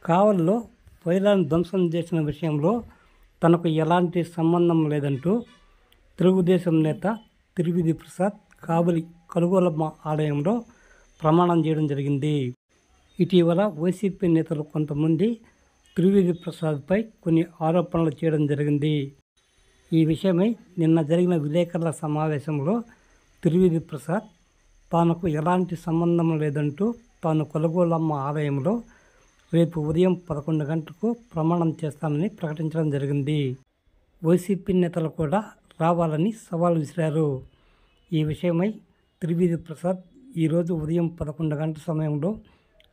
కావలిలో పైలాన్ని ధ్వంసం చేసిన విషయంలో తనకు ఎలాంటి సంబంధం లేదంటూ తెలుగుదేశం నేత తిరువిధి ప్రసాద్ కావలి కలుగోలమ్మ ఆలయంలో ప్రమాణం చేయడం జరిగింది. ఇటీవల వైసీపీ నేతలు కొంతమంది తిరువిధి ప్రసాద్పై కొన్ని ఆరోపణలు చేయడం జరిగింది. ఈ విషయమై నిన్న జరిగిన విలేకరుల సమావేశంలో తిరువిధి ప్రసాద్ తనకు ఎలాంటి సంబంధం లేదంటూ తాను కలుగోలమ్మ ఆలయంలో రేపు ఉదయం 11 గంటలకు ప్రమాణం చేస్తానని ప్రకటించడం జరిగింది. వైసీపీ నేతలు కూడా రావాలని సవాల్ విసిరారు. ఈ విషయమై తిరువిధి ప్రసాద్ ఈరోజు ఉదయం 11 గంటల సమయంలో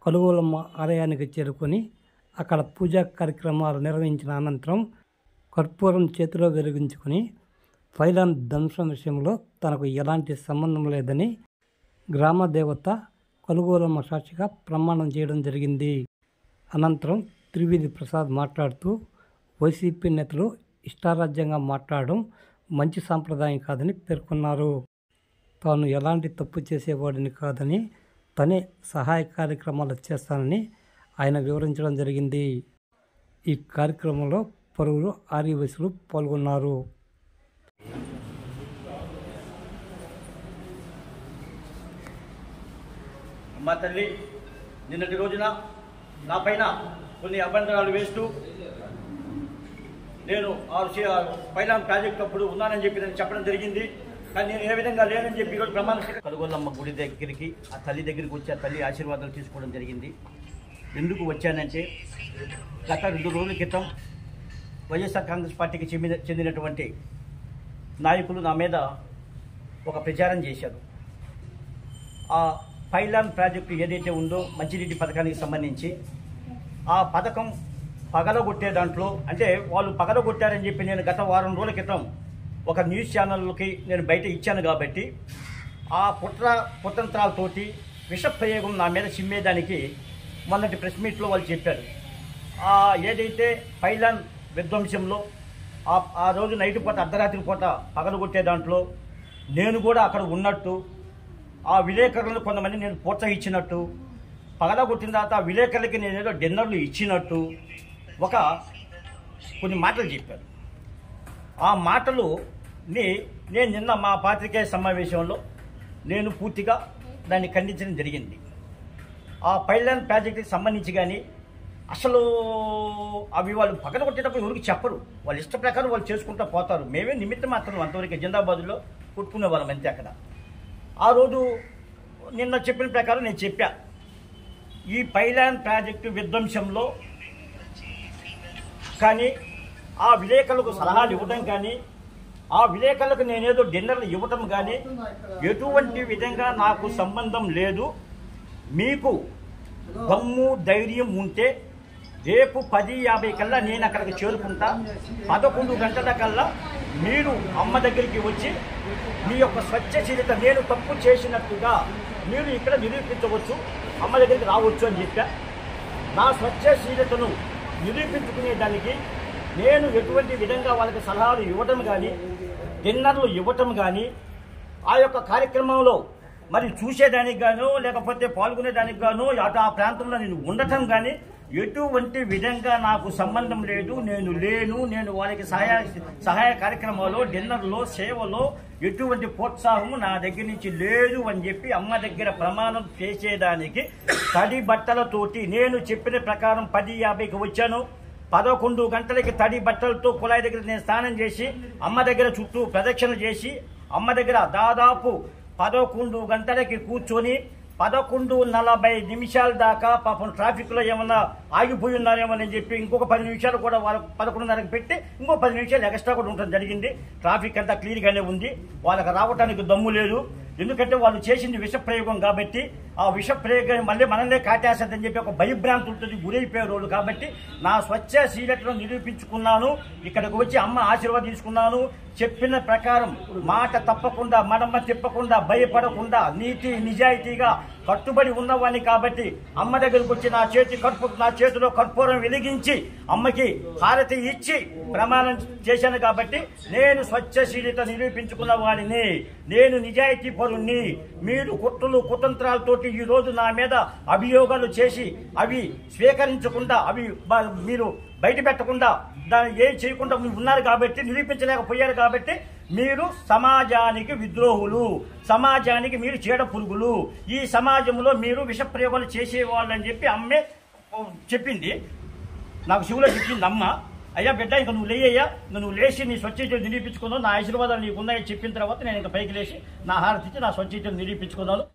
కలుగోలమ్మ ఆలయానికి చేరుకొని అక్కడ పూజా కార్యక్రమాలు నిర్వహించిన అనంతరం కర్పూరం చేతిలో వెలిగించుకొని పైలాన్ ధ్వంసం విషయంలో తనకు ఎలాంటి సంబంధం లేదని గ్రామ దేవత కలుగోలమ్మ సాక్షిగా ప్రమాణం చేయడం జరిగింది. అనంతరం తిరువిధి ప్రసాద్ మాట్లాడుతూ వైసీపీ నేతలు ఇష్టారాజ్యంగా మాట్లాడడం మంచి సాంప్రదాయం కాదని పేర్కొన్నారు. తాను ఎలాంటి తప్పు చేసేవాడిని కాదని తనే సహాయ కార్యక్రమాలు చేస్తానని ఆయన వివరించడం జరిగింది. ఈ కార్యక్రమంలో పలువురు ఆర్యవైశ్యులు పాల్గొన్నారు. మా తల్లి నిన్నటి రోజున నా పైన కొన్ని అభ్యంతరాలు వేస్తూ నేను పైలాన్ ప్రాజెక్ట్ అప్పుడు ఉన్నానని చెప్పి నేను చెప్పడం జరిగింది. కానీ నేను ఏ విధంగా లేనని చెప్పి ఈరోజు ప్రమాణ కలుగోలమ్మ గుడి దగ్గరికి ఆ తల్లి దగ్గరికి వచ్చి ఆ తల్లి ఆశీర్వాదాలు తీసుకోవడం జరిగింది. ఎందుకు వచ్చానంటే గత 2 రోజుల క్రితం వైఎస్ఆర్ కాంగ్రెస్ పార్టీకి చెందినటువంటి నాయకులు నా మీద ఒక ప్రచారం చేశారు. ఆ పైలాన్ ప్రాజెక్టు ఏదైతే ఉందో మంచినీటి పథకానికి సంబంధించి ఆ పథకం పగలగొట్టే దాంట్లో అంటే వాళ్ళు పగలగొట్టారని చెప్పి నేను గత వారం రోజుల క్రితం ఒక న్యూస్ ఛానల్కి నేను బయట ఇచ్చాను కాబట్టి ఆ కుతంత్రాలతోటి విష ప్రయోగం నా మీద చిమ్మేదానికి మొన్నటి ప్రెస్ మీట్లో వాళ్ళు చెప్పారు. ఏదైతే పైలాన్ విధ్వంసంలో ఆ రోజు నైట్ పూట అర్ధరాత్రి పూట పగలగొట్టే దాంట్లో నేను కూడా అక్కడ ఉన్నట్టు ఆ విలేకరులను కొంతమంది నేను ప్రోత్సహించినట్టు పగలగొట్టిన తర్వాత ఆ విలేకరులకి నేనేదో డిన్నర్లు ఇచ్చినట్టు కొన్ని మాటలు చెప్పారు. ఆ మాటలు నేను నిన్న మా పాత్రికేయ సమావేశంలో నేను పూర్తిగా దాన్ని ఖండించడం జరిగింది. ఆ పైలాన్ ప్రాజెక్టుకి సంబంధించి కానీ అసలు అవి వాళ్ళు పగలగొట్టేటప్పుడు ఎవరికి చెప్పరు. వాళ్ళ ఇష్ట ప్రకారం వాళ్ళు చేసుకుంటూ పోతారు. మేమే నిమిత్తం మాత్రం అంతవరకు జిందాబాద్లో కొట్టుకునే వాళ్ళం అంతే. అక్కడ ఆ రోజు నిన్న చెప్పిన ప్రకారం నేను చెప్పా, ఈ పైలాన్ ప్రాజెక్టు విధ్వంసంలో కానీ ఆ విలేకరులకు సలహాలు ఇవ్వడం కానీ ఆ విలేకరులకు నేనేదో డిన్నర్లు ఇవ్వటం కానీ ఎటువంటి విధంగా నాకు సంబంధం లేదు. మీకు దమ్ము ధైర్యం ఉంటే రేపు 10:50 కల్లా నేను అక్కడికి చేరుకుంటా. 11 గంటల కల్లా మీరు అమ్మ దగ్గరికి వచ్చి మీ యొక్క స్వచ్ఛశీలత నేను తప్పు చేసినట్టుగా మీరు ఇక్కడ నిరూపించవచ్చు, అమ్మ దగ్గరికి రావచ్చు అని చెప్పా. నా స్వచ్ఛశీలతను నిరూపించుకునేదానికి నేను ఎటువంటి విధంగా వాళ్ళకి సలహాలు ఇవ్వటం కానీ డిన్నర్లు ఇవ్వటం కానీ ఆ యొక్క కార్యక్రమంలో మరి చూసేదానికి గాను లేకపోతే పాల్గొనేదానికి గాను అటు ఆ ప్రాంతంలో నేను ఉండటం కానీ ఎటువంటి విధంగా నాకు సంబంధం లేదు. నేను లేను. నేను వాళ్ళకి సహాయ కార్యక్రమాల్లో డిన్నర్లో సేవలో ఎటువంటి ప్రోత్సాహము నా దగ్గర నుంచి లేదు అని చెప్పి అమ్మ దగ్గర ప్రమాణం చేసేదానికి తడి బట్టలతోటి నేను చెప్పిన ప్రకారం 10:50కి వచ్చాను. 11 గంటలకి తడి బట్టలతో కుళాయి దగ్గర నేను స్నానం చేసి అమ్మ దగ్గర చుట్టూ ప్రదక్షిణ చేసి అమ్మ దగ్గర దాదాపు 11 గంటలకి కూర్చొని 11:40 నిమిషాల దాకా పాపం ట్రాఫిక్లో ఏమన్నా ఆగిపోయి ఉన్నారేమని చెప్పి ఇంకొక 10 నిమిషాలు కూడా వాళ్ళకు 11:30కి పెట్టి ఇంకో 10 నిమిషాలు ఎక్స్ట్రా కూడా ఉండటం జరిగింది. ట్రాఫిక్ అంతా క్లియర్గానే ఉంది. వాళ్ళకి రావడానికి దమ్ము లేదు. ఎందుకంటే వాళ్ళు చేసింది విష ప్రయోగం కాబట్టి ఆ విష ప్రయోగం మళ్ళీ మనల్నే కాటేస్తుందని చెప్పి ఒక భయభ్రాంతులతో గురైపోయే రోజు కాబట్టి నా స్వచ్ఛశీలతను నిరూపించుకున్నాను. ఇక్కడికి వచ్చి అమ్మ ఆశీర్వాదం తీసుకున్నాను. చెప్పిన ప్రకారం మాట తప్పకుండా మడమ తిప్పకుండా భయపడకుండా నీతి నిజాయితీగా కట్టుబడి ఉన్నవాడిని కాబట్టి అమ్మ దగ్గరకు వచ్చి నా చేతిలో కర్పూరం వెలిగించి అమ్మకి హారతి ఇచ్చి ప్రమాణం చేశాను కాబట్టి నేను స్వచ్ఛశీలత నిరూపించుకున్న వాడిని, నేను నిజాయితీ పరుణ్ణి. మీరు కుట్రలు కుతంత్రాలతోటి ఈ రోజు నా మీద అభియోగాలు చేసి అవి స్వీకరించకుండా అవి మీరు బయట పెట్టకుండా దాన్ని ఏం చేయకుండా ఉన్నారు కాబట్టి, నిరూపించలేకపోయారు కాబట్టి మీరు సమాజానికి విద్రోహులు, సమాజానికి మీరు చీడ పురుగులు, ఈ సమాజంలో మీరు విషప్రయోగాలు చేసేవాళ్ళని చెప్పి అమ్మే చెప్పింది. నాకు శివులో చెప్పింది అమ్మ, అయ్యా బిడ్డ ఇంకా నువ్వు లేయ్యా, నువ్వు లేచి నీ స్వచ్ఛతను నిరూపించుకున్నావు, నా ఆశీర్వాదాలు నీకు ఉన్నాయని చెప్పిన తర్వాత నేను ఇంకా పైకి లేచి నా హారతి ఇచ్చి నా స్వచ్ఛతను నిరూపించుకున్నాను.